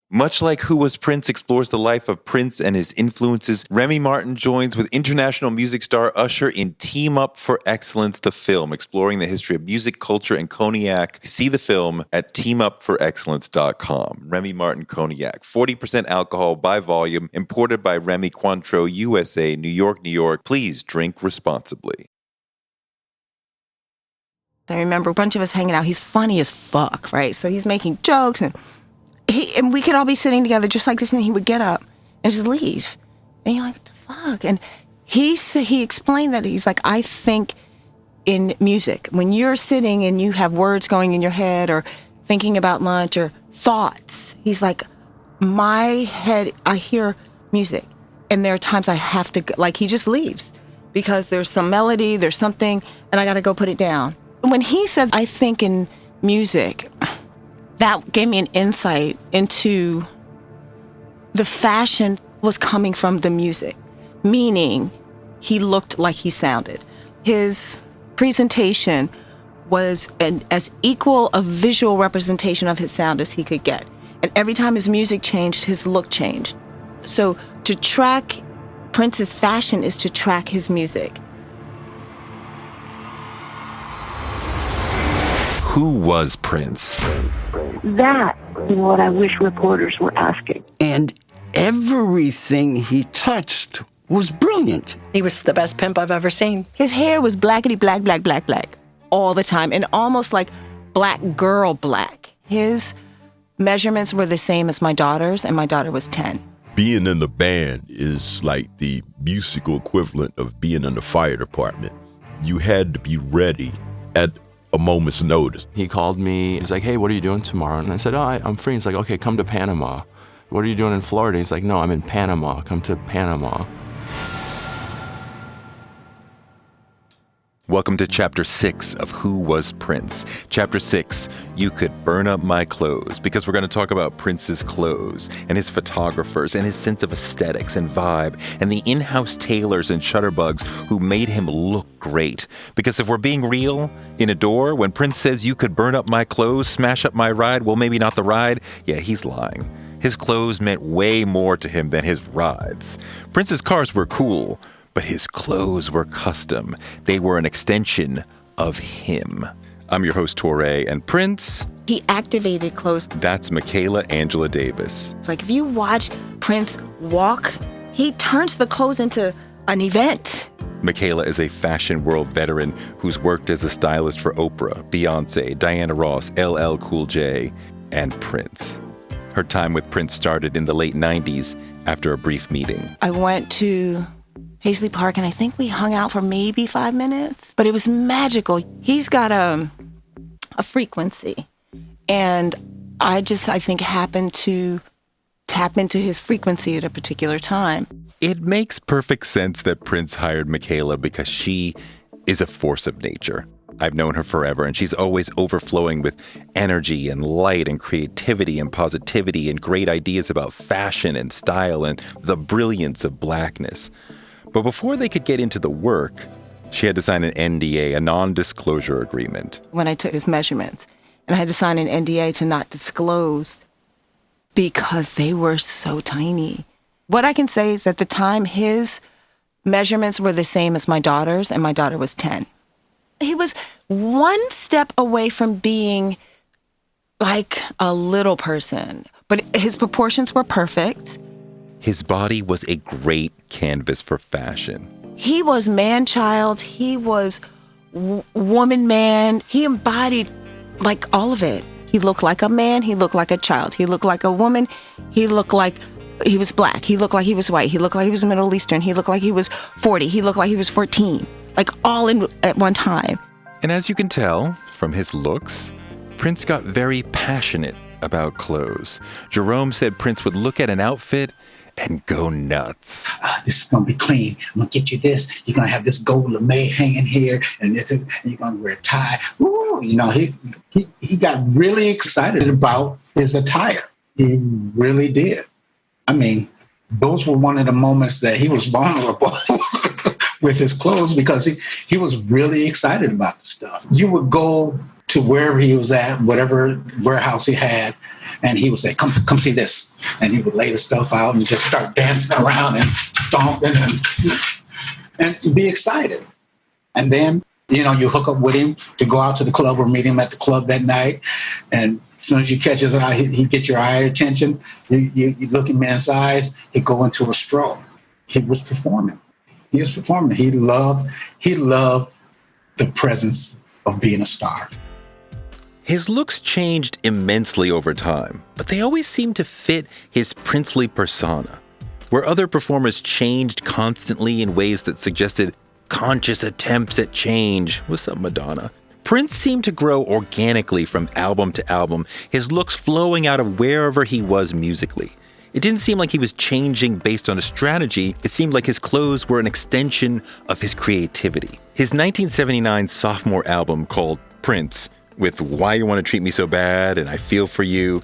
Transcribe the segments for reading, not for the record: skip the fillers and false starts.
Much like Who Was Prince explores the life of Prince and his influences, Remy Martin joins with international music star Usher in Team Up for Excellence, the film, exploring the history of music, culture, and cognac. See the film at teamupforexcellence.com. Remy Martin Cognac, 40% alcohol by volume, imported by Remy Cointreau, USA, New York, New York. Please drink responsibly. I remember a bunch of us hanging out. He's funny as fuck, right? So he's making jokes, and we could all be sitting together just like this, and he would get up and just leave. And you're like, what the fuck? And he explained that he's like, I think in music, when you're sitting and you have words going in your head or thinking about lunch or thoughts, he's like, my head, I hear music. And there are times I have to, like, he just leaves because there's some melody, there's something, and I got to go put it down. When he said, I think in music, that gave me an insight into the fashion was coming from the music, meaning he looked like he sounded. His presentation was as equal a visual representation of his sound as he could get. And every time his music changed, his look changed. So to track Prince's fashion is to track his music. Who was Prince? That is what I wish reporters were asking. And everything he touched was brilliant. He was the best pimp I've ever seen. His hair was blackety black, black, black, black all the time, and almost like black girl black. His measurements were the same as my daughter's, and my daughter was 10. Being in the band is like the musical equivalent of being in the fire department. You had to be ready at a moment's notice. He called me. He's like, hey, what are you doing tomorrow? And I said, I'm free. He's like, okay, come to Panama. What are you doing in Florida? He's like, no, I'm in Panama. Come to Panama. Welcome to Chapter 6 of Who Was Prince. Chapter 6, You Could Burn Up My Clothes, because we're going to talk about Prince's clothes and his photographers and his sense of aesthetics and vibe and the in-house tailors and shutterbugs who made him look great. Because if we're being real, in Adore, when Prince says you could burn up my clothes, smash up my ride, well, maybe not the ride, yeah, he's lying. His clothes meant way more to him than his rides. Prince's cars were cool, but his clothes were custom. They were an extension of him. I'm your host, Torre, and Prince... He activated clothes. That's Michaela Angela Davis. It's like if you watch Prince walk, he turns the clothes into an event. Michaela is a fashion world veteran who's worked as a stylist for Oprah, Beyonce, Diana Ross, LL Cool J, and Prince. Her time with Prince started in the late 90s after a brief meeting. I went to Paisley Park, and I think we hung out for maybe 5 minutes, but it was magical. He's got a frequency, and I think happened to tap into his frequency at a particular time. It makes perfect sense that Prince hired Michaela because she is a force of nature. I've known her forever, and she's always overflowing with energy and light and creativity and positivity and great ideas about fashion and style and the brilliance of blackness. But before they could get into the work, she had to sign an NDA, a non-disclosure agreement. When I took his measurements, and I had to sign an NDA to not disclose because they were so tiny. What I can say is at the time, his measurements were the same as my daughter's, and my daughter was 10. He was one step away from being like a little person, but his proportions were perfect. His body was a great canvas for fashion. He was man-child. He was woman-man. He embodied like all of it. He looked like a man. He looked like a child. He looked like a woman. He looked like he was black. He looked like he was white. He looked like he was Middle Eastern. He looked like he was 40. He looked like he was 14. Like all in at one time. And as you can tell from his looks, Prince got very passionate about clothes. Jerome said Prince would look at an outfit and go nuts. This is going to be clean. I'm going to get you this. You're going to have this gold lame hanging here, and and you're going to wear a tie. Ooh, he got really excited about his attire. He really did. I mean, those were one of the moments that he was vulnerable with his clothes because he was really excited about the stuff. You would go to wherever he was at, whatever warehouse he had, and he would say, come see this. and he would lay the stuff out and just start dancing around and stomping and be excited. And then, you know, you hook up with him to go out to the club or meet him at the club that night. And as soon as you catch his eye, he get your eye attention. You look in man's eyes, he'd go into a stroll. He was performing. He was performing. He loved the presence of being a star. His looks changed immensely over time, but they always seemed to fit his princely persona. Where other performers changed constantly in ways that suggested conscious attempts at change. What's up, Madonna? Prince seemed to grow organically from album to album, his looks flowing out of wherever he was musically. It didn't seem like he was changing based on a strategy. It seemed like his clothes were an extension of his creativity. His 1979 sophomore album called Prince, with Why You Want to Treat Me So Bad and I Feel For You,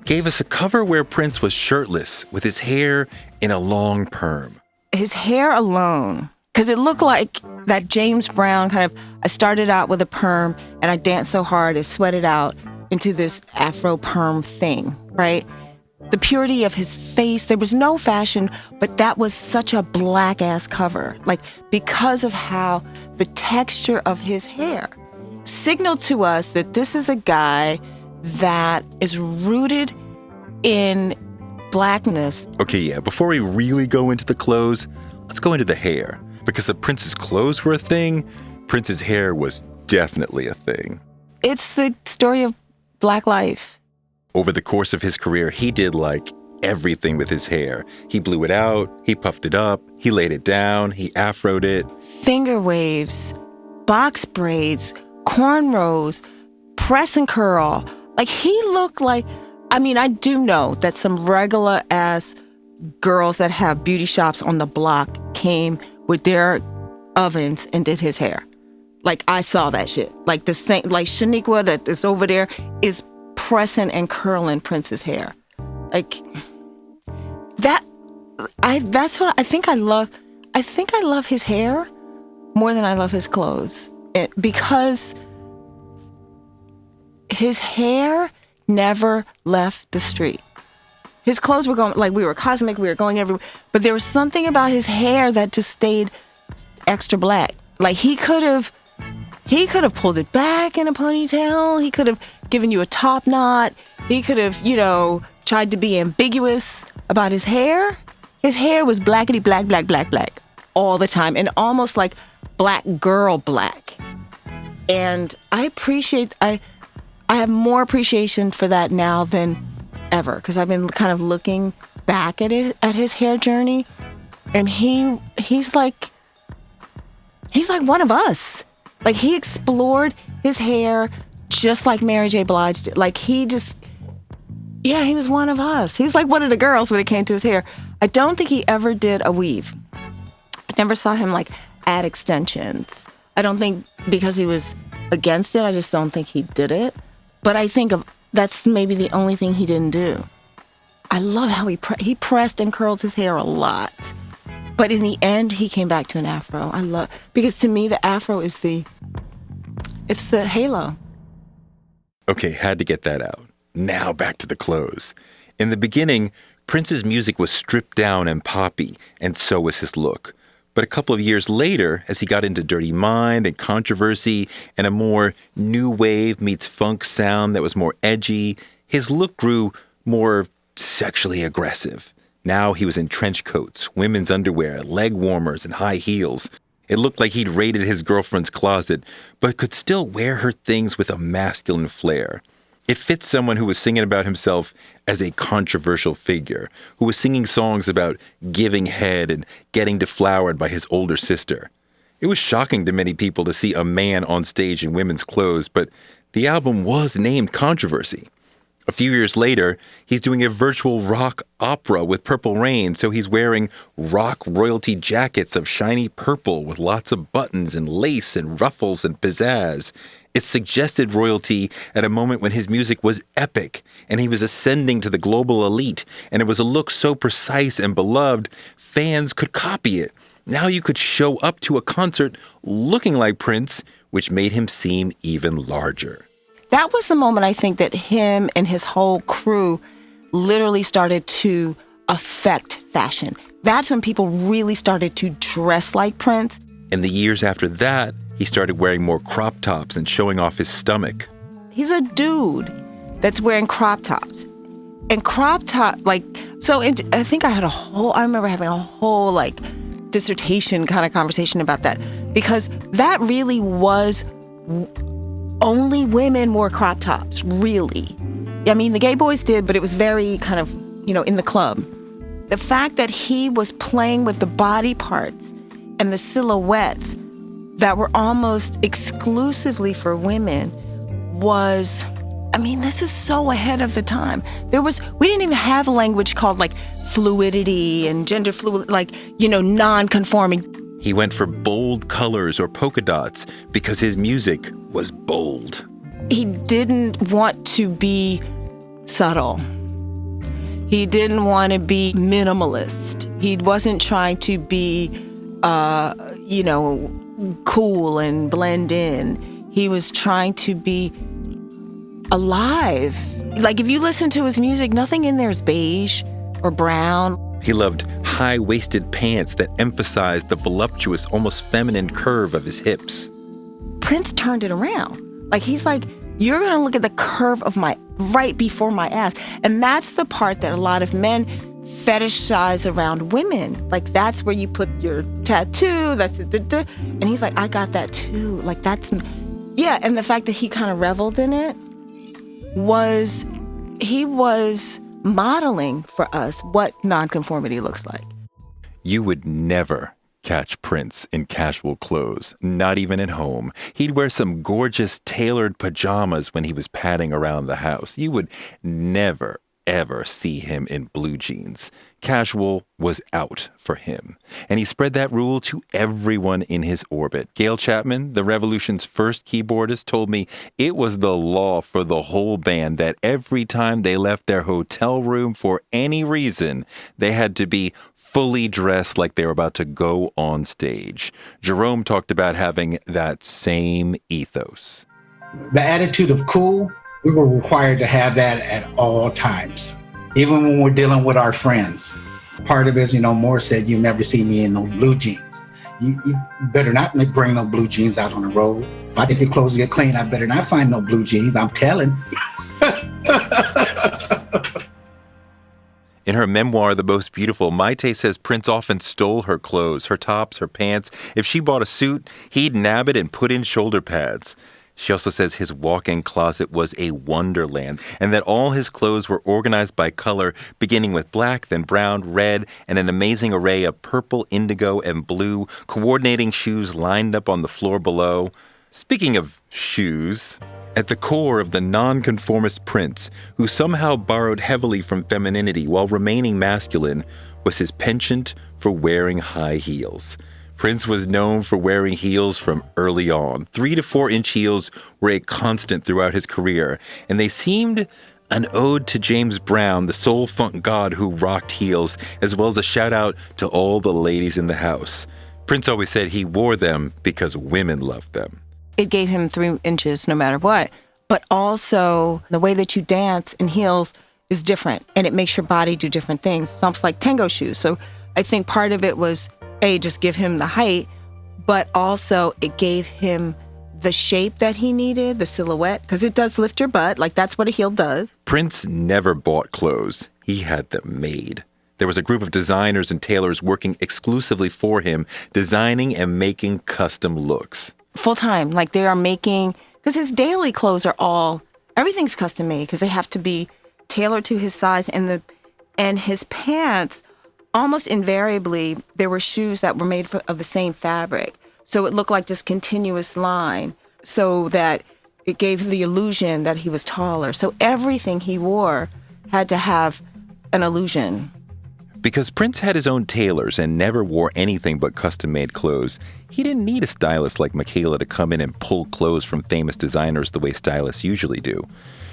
gave us a cover where Prince was shirtless with his hair in a long perm. His hair alone, because it looked like that James Brown kind of, I started out with a perm and I danced so hard it sweated out into this Afro perm thing, right? The purity of his face, there was no fashion, but that was such a black-ass cover. Like, because of how the texture of his hair signaled to us that this is a guy that is rooted in blackness. Okay, yeah, before we really go into the clothes, let's go into the hair. Because if Prince's clothes were a thing, Prince's hair was definitely a thing. It's the story of Black life. Over the course of his career, he did like everything with his hair. He blew it out, he puffed it up, he laid it down, he afroed it. Finger waves, box braids, cornrows, press and curl. Like, he looked like, I mean, I do know that some regular ass girls that have beauty shops on the block came with their ovens and did his hair. Like, I saw that shit. Like, the same, like Shaniqua that is over there is pressing and curling Prince's hair. Like, that's what I think I love. I think I love his hair more than I love his clothes. Because his hair never left the street. His clothes were going, like, we were cosmic, we were going everywhere. But there was something about his hair that just stayed extra black. Like, he could have pulled it back in a ponytail. He could have given you a top knot. He could have, you know, tried to be ambiguous about his hair. His hair was blackety black, black, black, black all the time, and almost like black girl black. And I have more appreciation for that now than ever, because I've been kind of looking back at his hair journey, and he's like one of us. Like, he explored his hair just like Mary J. Blige did. Like, he was one of us. He was like one of the girls when it came to his hair. I don't think he ever did a weave. I never saw him like add extensions. I don't think because he was against it. I just don't think he did it. But I think that's maybe the only thing he didn't do. I love how he pressed and curled his hair a lot. But in the end, he came back to an afro. Because to me, the afro is it's the halo. Okay, had to get that out. Now back to the clothes. In the beginning, Prince's music was stripped down and poppy, and so was his look. But a couple of years later, as he got into Dirty Mind and Controversy and a more new wave meets funk sound that was more edgy, his look grew more sexually aggressive. Now he was in trench coats, women's underwear, leg warmers, and high heels. It looked like he'd raided his girlfriend's closet, but could still wear her things with a masculine flair. It fits someone who was singing about himself as a controversial figure, who was singing songs about giving head and getting deflowered by his older sister. It was shocking to many people to see a man on stage in women's clothes, but the album was named Controversy. A few years later, he's doing a virtual rock opera with Purple Rain, so he's wearing rock royalty jackets of shiny purple with lots of buttons and lace and ruffles and pizzazz. It suggested royalty at a moment when his music was epic and he was ascending to the global elite, and it was a look so precise and beloved, fans could copy it. Now you could show up to a concert looking like Prince, which made him seem even larger. That was the moment I think that him and his whole crew literally started to affect fashion. That's when people really started to dress like Prince. In the years after that, he started wearing more crop tops and showing off his stomach. He's a dude that's wearing crop tops. And crop top, I think I remember having a whole dissertation kind of conversation about that, because that really was only women wore crop tops, really. I mean, the gay boys did, but it was very kind of, in the club. The fact that he was playing with the body parts and the silhouettes that were almost exclusively for women was, this is so ahead of the time. We didn't even have a language called fluidity and gender fluid, non-conforming. He went for bold colors or polka dots because his music was bold. He didn't want to be subtle. He didn't want to be minimalist. He wasn't trying to be, cool and blend in. He was trying to be alive. If you listen to his music, nothing in there is beige or brown. He loved high-waisted pants that emphasized the voluptuous, almost feminine curve of his hips. Prince turned it around. He's like, you're going to look at the curve of right before my ass. And that's the part that a lot of men fetishize around women. That's where you put your tattoo. And he's like, I got that too. And the fact that he kind of reveled in it he was modeling for us what nonconformity looks like. You would never catch Prince in casual clothes, not even at home. He'd wear some gorgeous tailored pajamas when he was padding around the house. You would never, ever see him in blue jeans. Casual was out for him. And he spread that rule to everyone in his orbit. Gail Chapman, the Revolution's first keyboardist, told me it was the law for the whole band that every time they left their hotel room for any reason, they had to be fully dressed like they were about to go on stage. Jerome talked about having that same ethos. The attitude of cool, we were required to have that at all times, even when we're dealing with our friends. Part of it is, Moore said, you never see me in no blue jeans. You better not bring no blue jeans out on the road. If I think your clothes get clean, I better not find no blue jeans. I'm telling. In her memoir, The Most Beautiful, Maite says Prince often stole her clothes, her tops, her pants. If she bought a suit, he'd nab it and put in shoulder pads. She also says his walk-in closet was a wonderland and that all his clothes were organized by color, beginning with black, then brown, red, and an amazing array of purple, indigo, and blue, coordinating shoes lined up on the floor below. Speaking of shoes, at the core of the nonconformist Prince, who somehow borrowed heavily from femininity while remaining masculine, was his penchant for wearing high heels. Prince was known for wearing heels from early on. 3 to 4 inch heels were a constant throughout his career, and they seemed an ode to James Brown, the soul funk god who rocked heels, as well as a shout out to all the ladies in the house. Prince always said he wore them because women loved them. It gave him 3 inches no matter what, but also the way that you dance in heels is different, and it makes your body do different things. It's almost like tango shoes. So I think part of it was just give him the height, but also it gave him the shape that he needed, the silhouette, because it does lift your butt. That's what a heel does. Prince never bought clothes. He had them made. There was a group of designers and tailors working exclusively for him, designing and making custom looks. Full-time, they are making, because his daily clothes are everything's custom made because they have to be tailored to his size, and his pants, almost invariably, there were shoes that were made of the same fabric. So it looked like this continuous line so that it gave the illusion that he was taller. So everything he wore had to have an illusion. Because Prince had his own tailors and never wore anything but custom-made clothes, he didn't need a stylist like Michaela to come in and pull clothes from famous designers the way stylists usually do.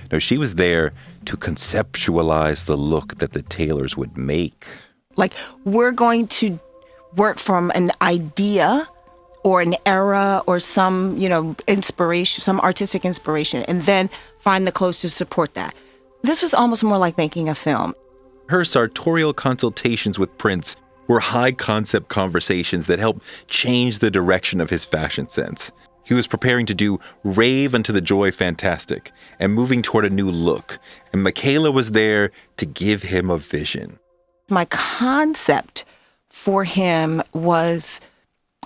No, she was there to conceptualize the look that the tailors would make. We're going to work from an idea or an era or some, inspiration, some artistic inspiration, and then find the clothes to support that. This was almost more like making a film. Her sartorial consultations with Prince were high-concept conversations that helped change the direction of his fashion sense. He was preparing to do Rave Unto the Joy Fantastic and moving toward a new look, and Michaela was there to give him a vision. My concept for him was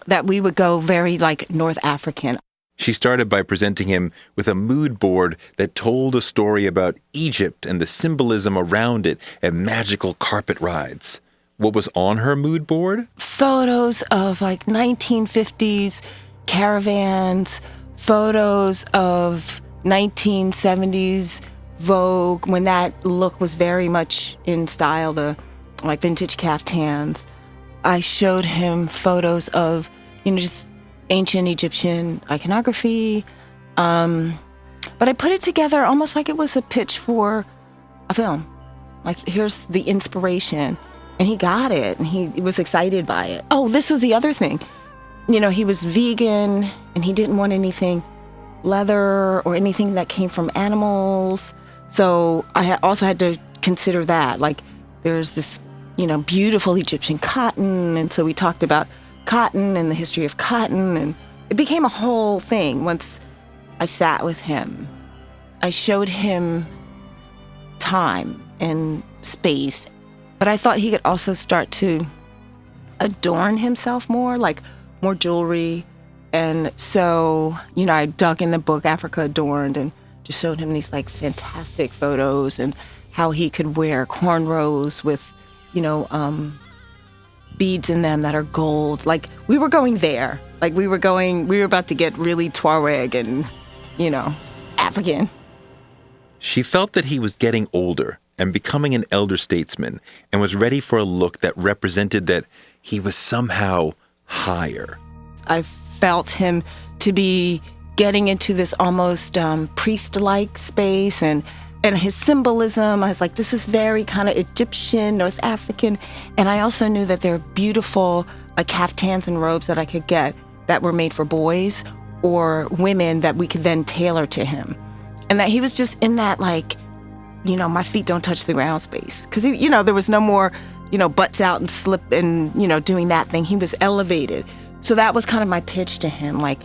that we would go very like North African. She started by presenting him with a mood board that told a story about Egypt and the symbolism around it and magical carpet rides. What was on her mood board? Photos of like 1950s caravans, photos of 1970s Vogue, when that look was very much in style, the like vintage caftans. I showed him photos of, just ancient Egyptian iconography. But I put it together almost like it was a pitch for a film. Like, here's the inspiration. And he got it, and he was excited by it. Oh, this was the other thing. He was vegan, and he didn't want anything leather or anything that came from animals. So I also had to consider that. Like, there's this, beautiful Egyptian cotton. And so we talked about cotton and the history of cotton. And it became a whole thing once I sat with him. I showed him time and space. But I thought he could also start to adorn himself more, like more jewelry. And so, I dug in the book, Africa Adorned, and just showed him these like fantastic photos and how he could wear cornrows with, beads in them that are gold. Like, we were going there. Like, we were about to get really Tuareg and, African. She felt that he was getting older and becoming an elder statesman, and was ready for a look that represented that he was somehow higher. I felt him to be getting into this almost priest-like space, and his symbolism. I was like, this is very kind of Egyptian, North African. And I also knew that there are beautiful like caftans and robes that I could get that were made for boys or women that we could then tailor to him. And that he was just in that like, my feet don't touch the ground space. Because, there was no more, butts out and slip and, doing that thing. He was elevated. So that was kind of my pitch to him. Like,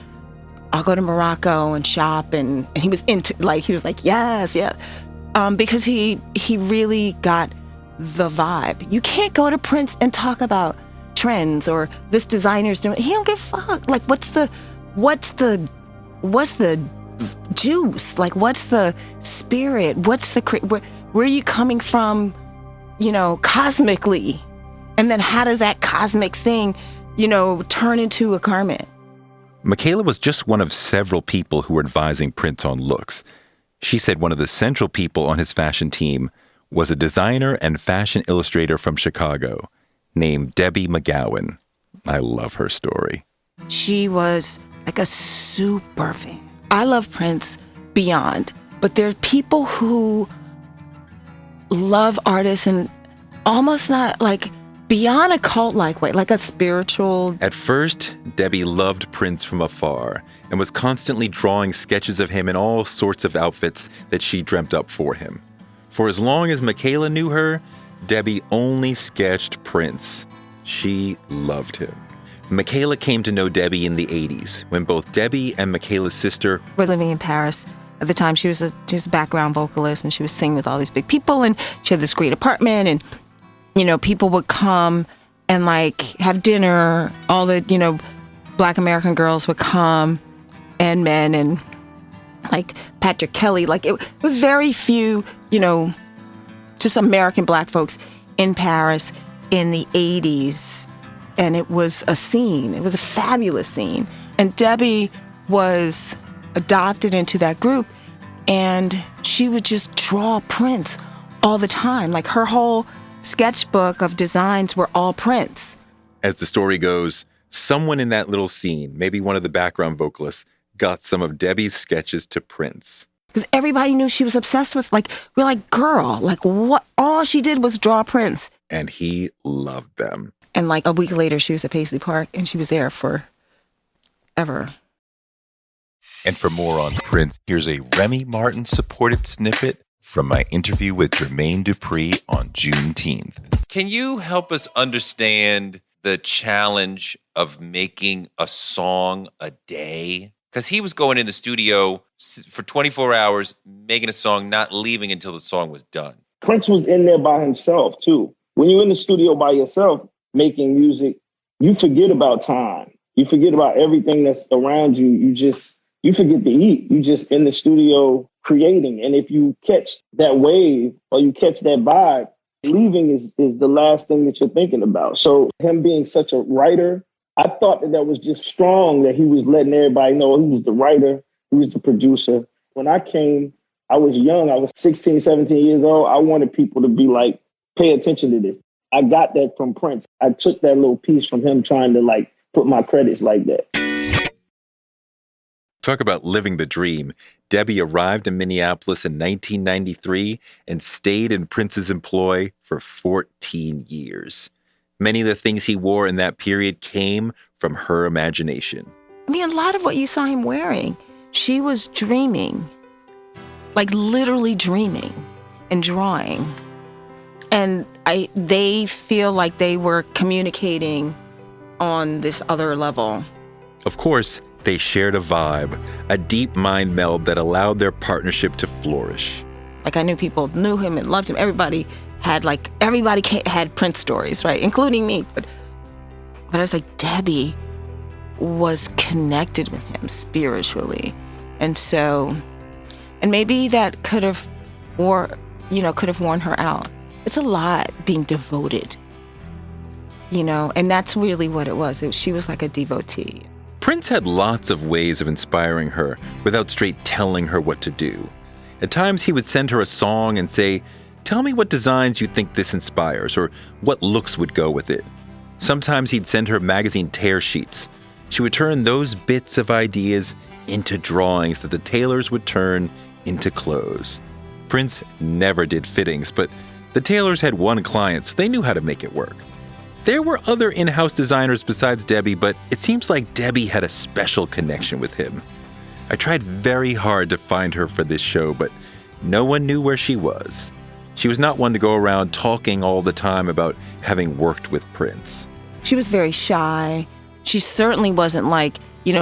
I'll go to Morocco and shop. And he was into, like, he was like, yes. Because he really got the vibe. You can't go to Prince and talk about trends or this designer's doing, he don't give a fuck. Like, what's the juice? Like, what's the spirit? What's the where are you coming from, cosmically? And then how does that cosmic thing, turn into a garment? Michaela was just one of several people who were advising Prince on looks. She said one of the central people on his fashion team was a designer and fashion illustrator from Chicago named Debbie McGowan. I love her story. She was like a super fan. I love Prince beyond, but there are people who love artists and almost not like beyond a cult-like way, like a spiritual. At first, Debbie loved Prince from afar and was constantly drawing sketches of him in all sorts of outfits that she dreamt up for him. For as long as Michaela knew her, Debbie only sketched Prince. She loved him. Michaela came to know Debbie in the 80s, when both Debbie and Michaela's sister were living in Paris. At the time, she was a background vocalist, and she was singing with all these big people, and she had this great apartment, and, people would come and, like, have dinner. All the, Black American girls would come, and men, and, like, Patrick Kelly. Like, it was very few, just American Black folks in Paris in the 80s. And it was a scene. It was a fabulous scene. And Debbie was adopted into that group, and she would just draw Prince all the time. Like, her whole sketchbook of designs were all Prince. As the story goes, someone in that little scene, maybe one of the background vocalists, got some of Debbie's sketches to Prince. Because everybody knew she was obsessed with, like, we're like, girl, like, what? All she did was draw Prince. And he loved them. And like a week later, she was at Paisley Park, and she was there for ever. And for more on Prince, here's a Remy Martin supported snippet from my interview with Jermaine Dupri on Juneteenth. Can you help us understand the challenge of making a song a day? Because he was going in the studio for 24 hours, making a song, not leaving until the song was done. Prince was in there by himself, too. When you're in the studio by yourself making music, you forget about time. You forget about everything that's around you. You forget to eat. You just in the studio creating. And if you catch that wave or you catch that vibe, leaving is the last thing that you're thinking about. So him being such a writer, I thought that was just strong that he was letting everybody know he was the writer, he was the producer. When I came, I was young. I was 16, 17 years old. I wanted people to be like, pay attention to this. I got that from Prince. I took that little piece from him trying to like put my credits like that. Talk about living the dream. Debbie arrived in Minneapolis in 1993 and stayed in Prince's employ for 14 years. Many of the things he wore in that period came from her imagination. I mean, a lot of what you saw him wearing, she was dreaming, like literally dreaming and drawing. And they feel like they were communicating on this other level. Of course, they shared a vibe, a deep mind meld that allowed their partnership to flourish. Like I knew people knew him and loved him. Everybody had Prince stories, right? Including me. But I was like, Debbie was connected with him spiritually. And so, and maybe that could have worn her out. It's a lot being devoted, and that's really what it was. She was like a devotee. Prince had lots of ways of inspiring her without straight telling her what to do. At times, he would send her a song and say, "Tell me what designs you think this inspires or what looks would go with it." Sometimes he'd send her magazine tear sheets. She would turn those bits of ideas into drawings that the tailors would turn into clothes. Prince never did fittings, but the tailors had one client, so they knew how to make it work. There were other in-house designers besides Debbie, but it seems like Debbie had a special connection with him. I tried very hard to find her for this show, but no one knew where she was. She was not one to go around talking all the time about having worked with Prince. She was very shy. She certainly wasn't like,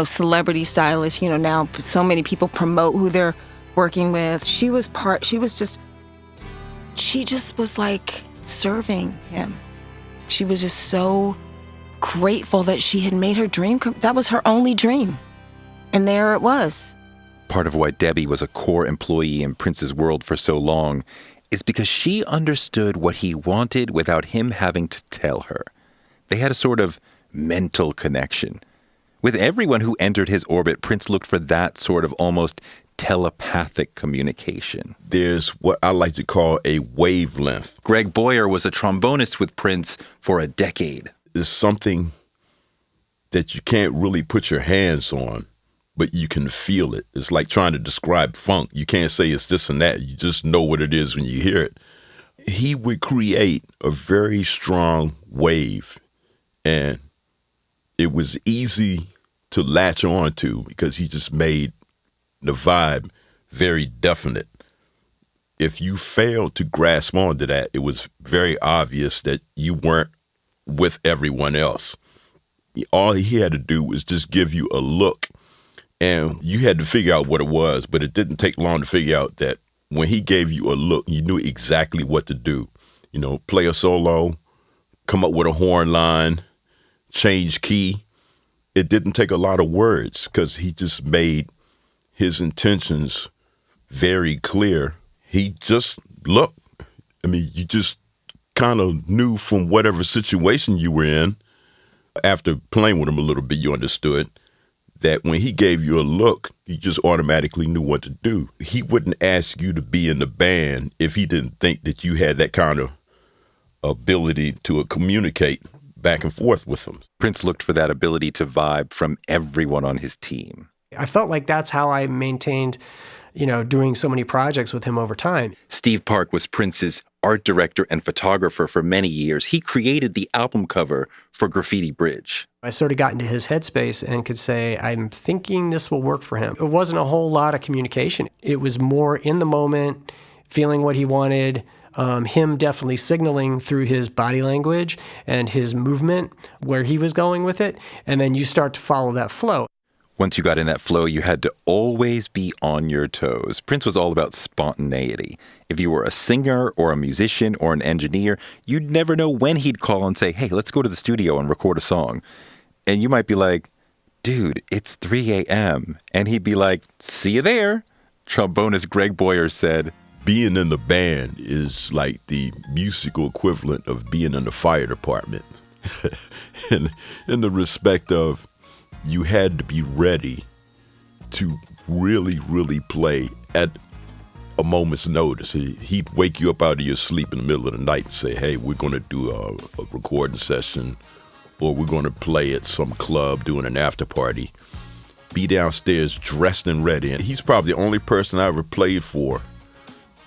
celebrity stylist. Now so many people promote who they're working with. She just was like serving him. She was just so grateful that she had made her dream come. That was her only dream. And there it was. Part of why Debbie was a core employee in Prince's world for so long is because she understood what he wanted without him having to tell her. They had a sort of mental connection. With everyone who entered his orbit, Prince looked for that sort of almost telepathic communication. There's what I like to call a wavelength. Greg Boyer was a trombonist with Prince for a decade. It's something that you can't really put your hands on, but you can feel it. It's like trying to describe funk. You can't say it's this and that. You just know what it is when you hear it. He would create a very strong wave, and it was easy to latch on to because he just made the vibe very definite. If you failed to grasp onto that, it was very obvious that you weren't with everyone else. All he had to do was just give you a look, and you had to figure out what it was, but it didn't take long to figure out that when he gave you a look, you knew exactly what to do. Play a solo, come up with a horn line, change key. It didn't take a lot of words because he just made his intentions very clear. He just looked. You just kind of knew from whatever situation you were in. After playing with him a little bit, you understood that when he gave you a look, you just automatically knew what to do. He wouldn't ask you to be in the band if he didn't think that you had that kind of ability to communicate back and forth with him. Prince looked for that ability to vibe from everyone on his team. I felt like that's how I maintained, doing so many projects with him over time. Steve Park was Prince's art director and photographer for many years. He created the album cover for Graffiti Bridge. I sort of got into his headspace and could say, I'm thinking this will work for him. It wasn't a whole lot of communication. It was more in the moment, feeling what he wanted, him definitely signaling through his body language and his movement where he was going with it, and then you start to follow that flow. Once you got in that flow, you had to always be on your toes. Prince was all about spontaneity. If you were a singer or a musician or an engineer, you'd never know when he'd call and say, hey, let's go to the studio and record a song. And you might be like, dude, it's 3 a.m. And he'd be like, see you there. Trombonist Greg Boyer said, being in the band is like the musical equivalent of being in the fire department. in the respect of, you had to be ready to really, really play at a moment's notice. He'd wake you up out of your sleep in the middle of the night and say, hey, we're going to do a recording session, or we're going to play at some club doing an after party. Be downstairs dressed and ready. And he's probably the only person I ever played for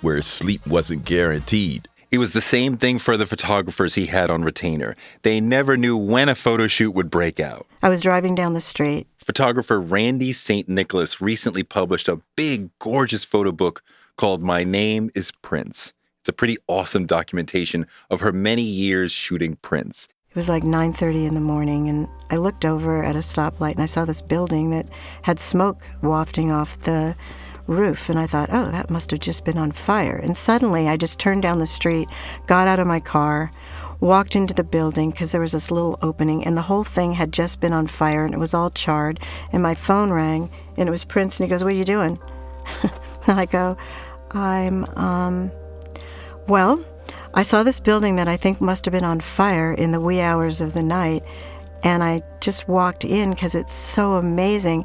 where sleep wasn't guaranteed. It was the same thing for the photographers he had on retainer. They never knew when a photo shoot would break out. I was driving down the street. Photographer Randy St. Nicholas recently published a big, gorgeous photo book called My Name is Prince. It's a pretty awesome documentation of her many years shooting Prince. It was like 9:30 in the morning, and I looked over at a stoplight, and I saw this building that had smoke wafting off the roof, and I thought, oh, that must have just been on fire. And suddenly I just turned down the street, got out of my car, walked into the building because there was this little opening, and the whole thing had just been on fire, and it was all charred. And my phone rang, and it was Prince, and he goes, what are you doing? And I go, well, I saw this building that I think must have been on fire in the wee hours of the night, and I just walked in because it's so amazing,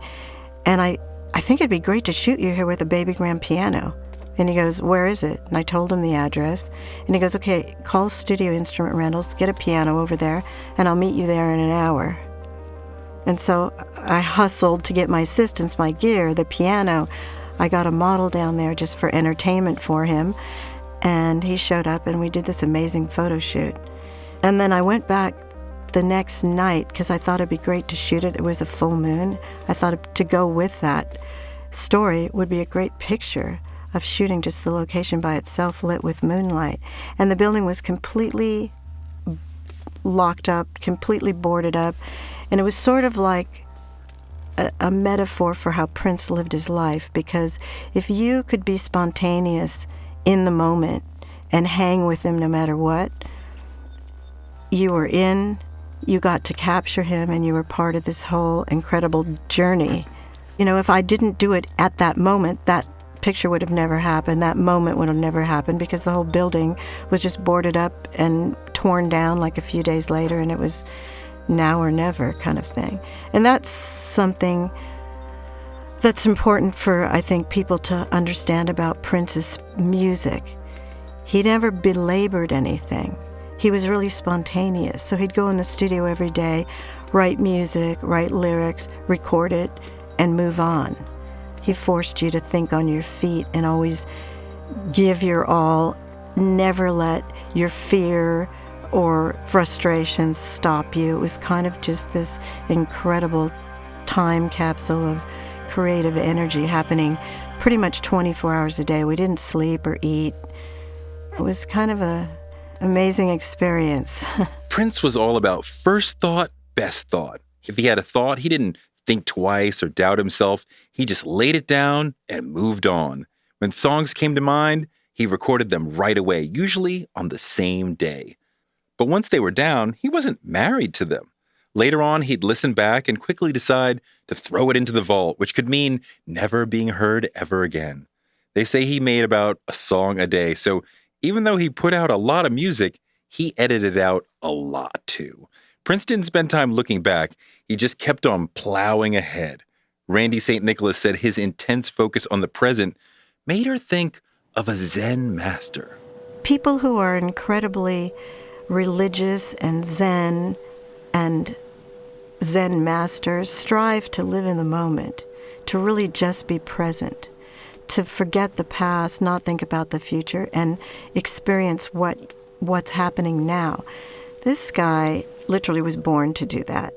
and I think it'd be great to shoot you here with a baby grand piano. And he goes, where is it? And I told him the address. And he goes, okay, call Studio Instrument Rentals, get a piano over there, and I'll meet you there in an hour. And so I hustled to get my assistants, my gear, the piano. I got a model down there just for entertainment for him. And he showed up, and we did this amazing photo shoot. And then I went back the next night because I thought it'd be great to shoot it. It was a full moon. I thought to go with that story would be a great picture of shooting just the location by itself lit with moonlight. And the building was completely locked up, completely boarded up. And it was sort of like a metaphor for how Prince lived his life, because if you could be spontaneous in the moment and hang with him no matter what, you were in, you got to capture him, and you were part of this whole incredible journey. You know, if I didn't do it at that moment, that picture would have never happened. That moment would have never happened because the whole building was just boarded up and torn down like a few days later, and it was now or never kind of thing. And that's something that's important for, I think, people to understand about Prince's music. He never belabored anything. He was really spontaneous. So he'd go in the studio every day, write music, write lyrics, record it, and move on. He forced you to think on your feet and always give your all, never let your fear or frustrations stop you. It was kind of just this incredible time capsule of creative energy happening pretty much 24 hours a day. We didn't sleep or eat. It was kind of an amazing experience. Prince was all about first thought, best thought. If he had a thought, he didn't think twice or doubt himself. He just laid it down and moved on. When songs came to mind, he recorded them right away, usually on the same day. But once they were down, he wasn't married to them. Later on, he'd listen back and quickly decide to throw it into the vault, which could mean never being heard ever again. They say he made about a song a day, so even though he put out a lot of music, he edited out a lot too. Prince didn't spend time looking back. He just kept on plowing ahead. Randy St. Nicholas said his intense focus on the present made her think of a Zen master. People who are incredibly religious and Zen masters strive to live in the moment, to really just be present, to forget the past, not think about the future, and experience what's happening now. This guy literally was born to do that.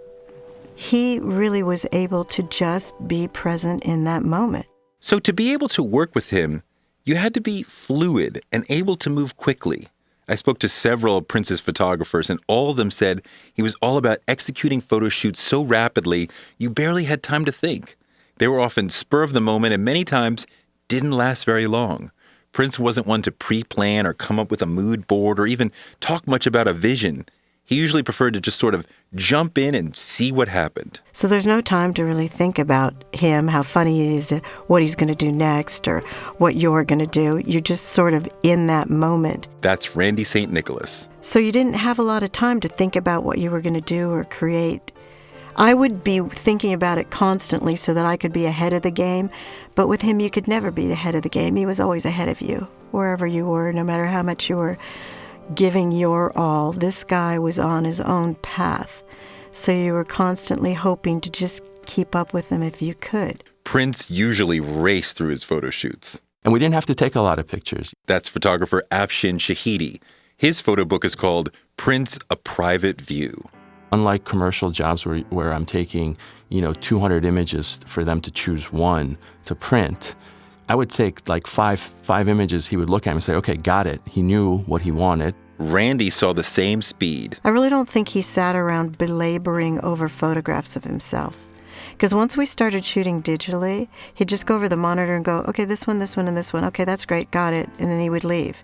He really was able to just be present in that moment. So to be able to work with him, You had to be fluid and able to move quickly. I spoke to several of Prince's photographers, and all of them said he was all about executing photo shoots so rapidly you barely had time to think. They were often spur of the moment and many times didn't last very long. Prince wasn't one to pre-plan or come up with a mood board or even talk much about a vision. He usually preferred to just sort of jump in and see what happened. So there's no time to really think about him, how funny he is, what he's going to do next, or what you're going to do. You're just sort of in that moment. That's Randy St. Nicholas. So you didn't have a lot of time to think about what you were going to do or create. I would be thinking about it constantly so that I could be ahead of the game, but with him you could never be ahead of the game. He was always ahead of you, wherever you were, no matter how much you were giving your all. This guy was on his own path, so you were constantly hoping to just keep up with him if you could. Prince usually raced through his photo shoots. And we didn't have to take a lot of pictures. That's photographer Afshin Shahidi. His photo book is called Prince, A Private View. Unlike commercial jobs where I'm taking, 200 images for them to choose one to print, I would take like five images. He would look at me and say, okay, got it. He knew what he wanted. Randy saw the same speed. I really don't think he sat around belaboring over photographs of himself. Because once we started shooting digitally, he'd just go over the monitor and go, okay, this one, and this one. Okay, that's great, got it. And then he would leave.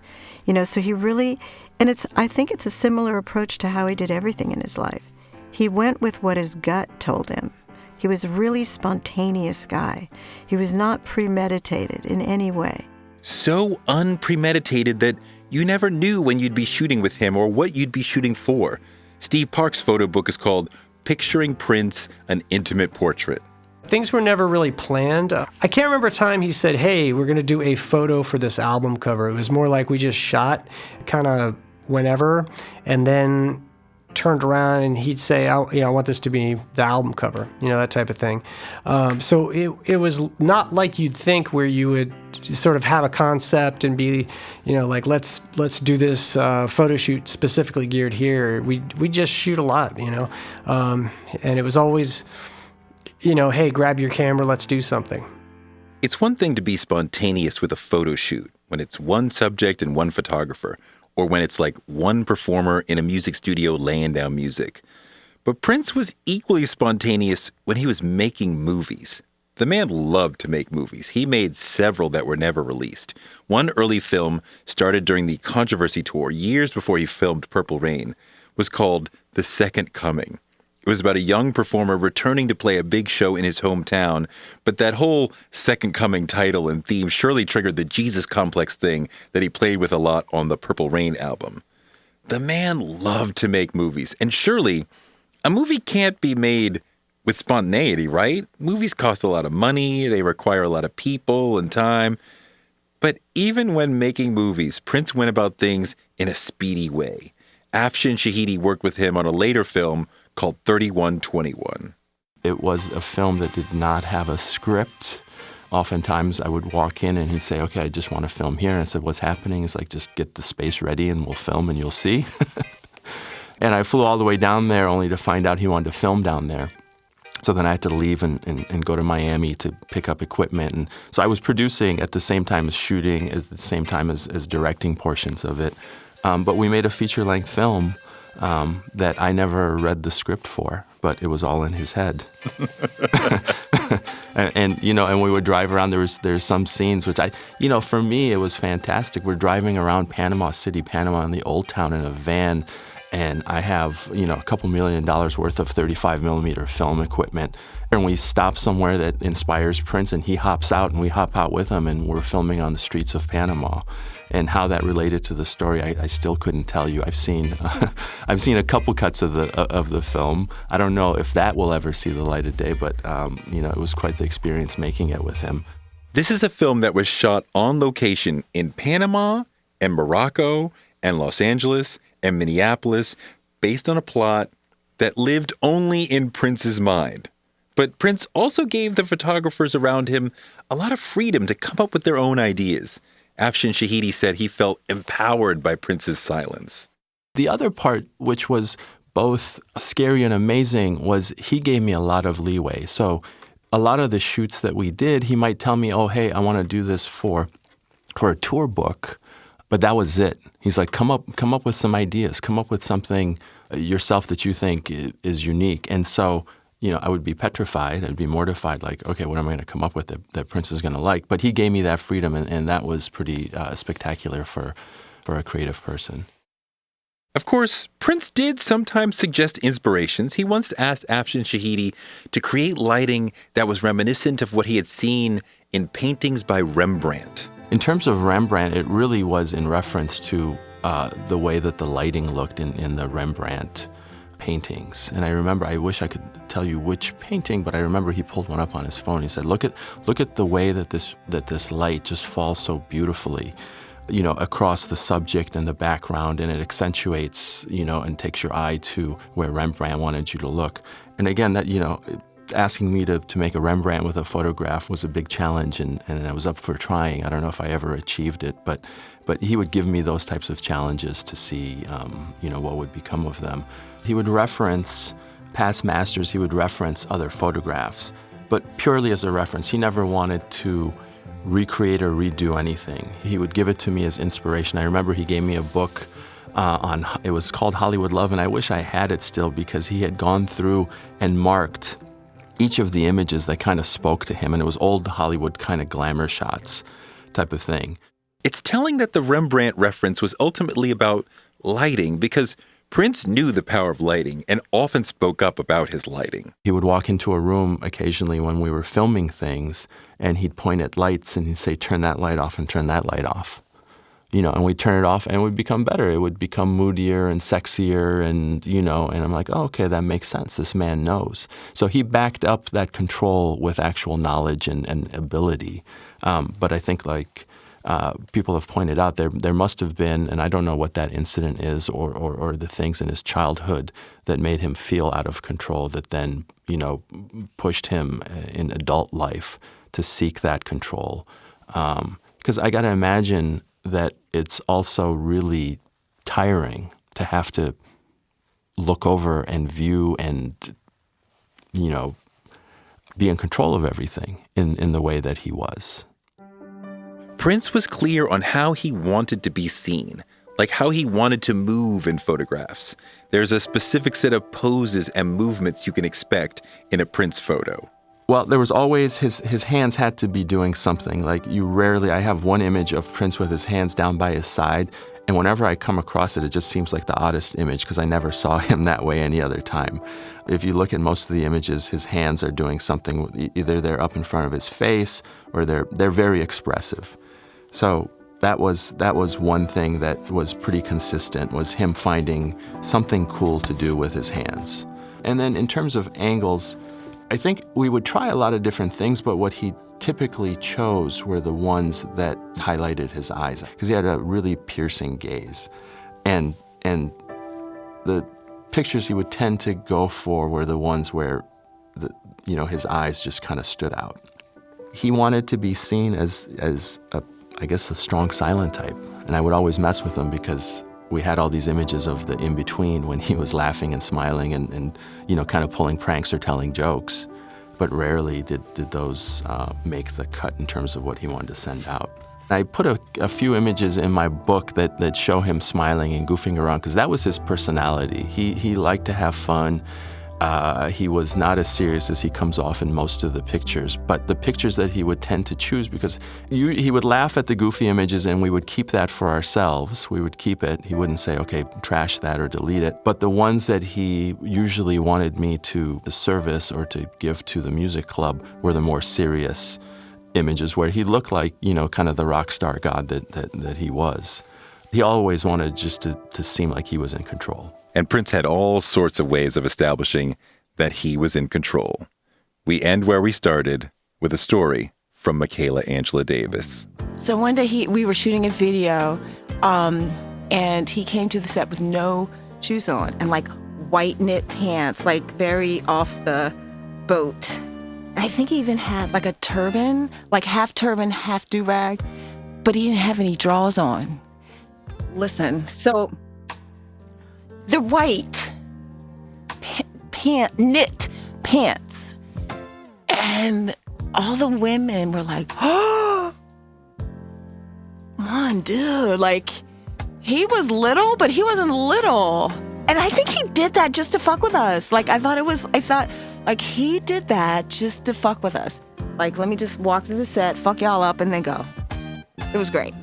So he really, and I think it's a similar approach to how he did everything in his life. He went with what his gut told him. He was a really spontaneous guy. He was not premeditated in any way. So unpremeditated that you never knew when you'd be shooting with him or what you'd be shooting for. Steve Park's photo book is called Picturing Prince, An Intimate Portrait. Things were never really planned. I can't remember a time he said, hey, we're going to do a photo for this album cover. It was more like we just shot kind of whenever, and then turned around and he'd say, I want this to be the album cover, that type of thing. So it was not like you'd think where you would sort of have a concept and be, like, let's do this photo shoot specifically geared here. We just shoot a lot, and it was always, hey, grab your camera, let's do something. It's one thing to be spontaneous with a photo shoot when it's one subject and one photographer, or when it's like one performer in a music studio laying down music. But Prince was equally spontaneous when he was making movies. The man loved to make movies. He made several that were never released. One early film started during the Controversy Tour years before he filmed Purple Rain was called The Second Coming. It was about a young performer returning to play a big show in his hometown, but that whole Second Coming title and theme surely triggered the Jesus complex thing that he played with a lot on the Purple Rain album. The man loved to make movies, and surely a movie can't be made with spontaneity, right? Movies cost a lot of money, they require a lot of people and time. But even when making movies, Prince went about things in a speedy way. Afshin Shahidi worked with him on a later film called 3121. It was a film that did not have a script. Oftentimes I would walk in and he'd say, okay, I just want to film here. And I said, what's happening? It's like, just get the space ready and we'll film and you'll see. And I flew all the way down there only to find out he wanted to film down there. So then I had to leave and go to Miami to pick up equipment. And so I was producing at the same time as shooting, at the same time as directing portions of it. But we made a feature-length film that I never read the script for, but it was all in his head. and we would drive around. There's some scenes which for me it was fantastic. We're driving around Panama City, Panama, in the Old Town in a van, and I have a couple $1 million worth of 35 millimeter film equipment. And we stop somewhere that inspires Prince, and he hops out, and we hop out with him, and we're filming on the streets of Panama. And how that related to the story, I still couldn't tell you. I've seen a couple cuts of the film. I don't know if that will ever see the light of day, but it was quite the experience making it with him. This is a film that was shot on location in Panama and Morocco and Los Angeles and Minneapolis, based on a plot that lived only in Prince's mind. But Prince also gave the photographers around him a lot of freedom to come up with their own ideas. Afshin Shahidi said he felt empowered by Prince's silence. The other part, which was both scary and amazing, was he gave me a lot of leeway. So a lot of the shoots that we did, he might tell me, oh, hey, I want to do this for for a tour book, but that was it. He's like, come up with some ideas, come up with something yourself that you think is unique. And so, I would be petrified, I'd be mortified, like, okay, what am I going to come up with that Prince is going to like? But he gave me that freedom, and that was pretty spectacular for a creative person. Of course, Prince did sometimes suggest inspirations. He once asked Afshin Shahidi to create lighting that was reminiscent of what he had seen in paintings by Rembrandt. In terms of Rembrandt, it really was in reference to the way that the lighting looked in the Rembrandt paintings. And I remember, I wish I could tell you which painting, but I remember he pulled one up on his phone. He said, look at the way that this light just falls so beautifully, across the subject and the background, and it accentuates, and takes your eye to where Rembrandt wanted you to look. And again, that, asking me to make a Rembrandt with a photograph was a big challenge, and I was up for trying. I don't know if I ever achieved it, but he would give me those types of challenges to see, what would become of them. He would reference past masters, he would reference other photographs, but purely as a reference. He never wanted to recreate or redo anything. He would give it to me as inspiration. I remember he gave me a book it was called Hollywood Love, and I wish I had it still, because he had gone through and marked each of the images that kind of spoke to him, and it was old Hollywood kind of glamour shots type of thing. It's telling that the Rembrandt reference was ultimately about lighting, because Prince knew the power of lighting and often spoke up about his lighting. He would walk into a room occasionally when we were filming things, and he'd point at lights and he'd say, turn that light off and turn that light off. And we'd turn it off and it would become better. It would become moodier and sexier, and I'm like, oh, okay, that makes sense. This man knows. So he backed up that control with actual knowledge and ability. But I think, like people have pointed out, there must have been, and I don't know what that incident is, or the things in his childhood that made him feel out of control, that then, pushed him in adult life to seek that control. Because I got to imagine that it's also really tiring to have to look over and view and, be in control of everything in the way that he was. Prince was clear on how he wanted to be seen, like how he wanted to move in photographs. There's a specific set of poses and movements you can expect in a Prince photo. Well, there was always, his hands had to be doing something. Like, I have one image of Prince with his hands down by his side, and whenever I come across it, it just seems like the oddest image, because I never saw him that way any other time. If you look at most of the images, his hands are doing something. Either they're up in front of his face, or they're very expressive. So that was one thing that was pretty consistent, was him finding something cool to do with his hands. And then in terms of angles, I think we would try a lot of different things, but what he typically chose were the ones that highlighted his eyes, because he had a really piercing gaze. And the pictures he would tend to go for were the ones where his eyes just kind of stood out. He wanted to be seen as a strong silent type. And I would always mess with him, because we had all these images of the in-between when he was laughing and smiling and kind of pulling pranks or telling jokes. But rarely did those make the cut in terms of what he wanted to send out. I put a few images in my book that show him smiling and goofing around, because that was his personality. He liked to have fun. He was not as serious as he comes off in most of the pictures, but the pictures that he would tend to choose, because he would laugh at the goofy images and we would keep that for ourselves. We would keep it. He wouldn't say, okay, trash that or delete it. But the ones that he usually wanted me to service or to give to the music club were the more serious images, where he looked like, kind of the rock star god that he was. He always wanted just to seem like he was in control. And Prince had all sorts of ways of establishing that he was in control. We end where we started, with a story from Michaela Angela Davis. So one day we were shooting a video, and he came to the set with no shoes on and like white knit pants, like very off the boat. And I think he even had like a turban, like half turban, half do-rag, but he didn't have any drawers on. Listen, so the white knit pants, and all the women were like, oh, son, dude. Like, he was little, but he wasn't little. And I think he did that just to fuck with us. Like, I thought, like, he did that just to fuck with us. Like, let me just walk through the set, fuck y'all up, and then go. It was great.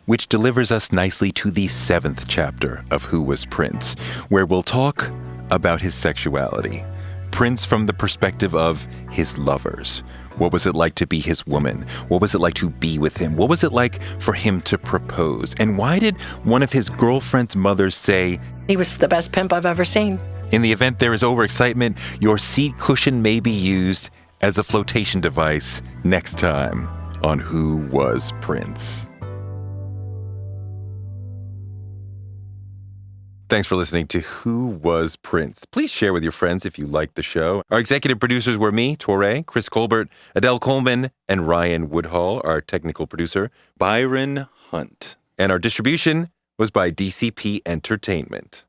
Which delivers us nicely to the 7th chapter of Who Was Prince, where we'll talk about his sexuality. Prince from the perspective of his lovers. What was it like to be his woman? What was it like to be with him? What was it like for him to propose? And why did one of his girlfriend's mothers say, "He was the best pimp I've ever seen"? In the event there is overexcitement, your seat cushion may be used as a flotation device next time on Who Was Prince. Thanks for listening to Who Was Prince. Please share with your friends if you liked the show. Our executive producers were me, Torre, Chris Colbert, Adele Coleman, and Ryan Woodhall. Our technical producer, Byron Hunt. And our distribution was by DCP Entertainment.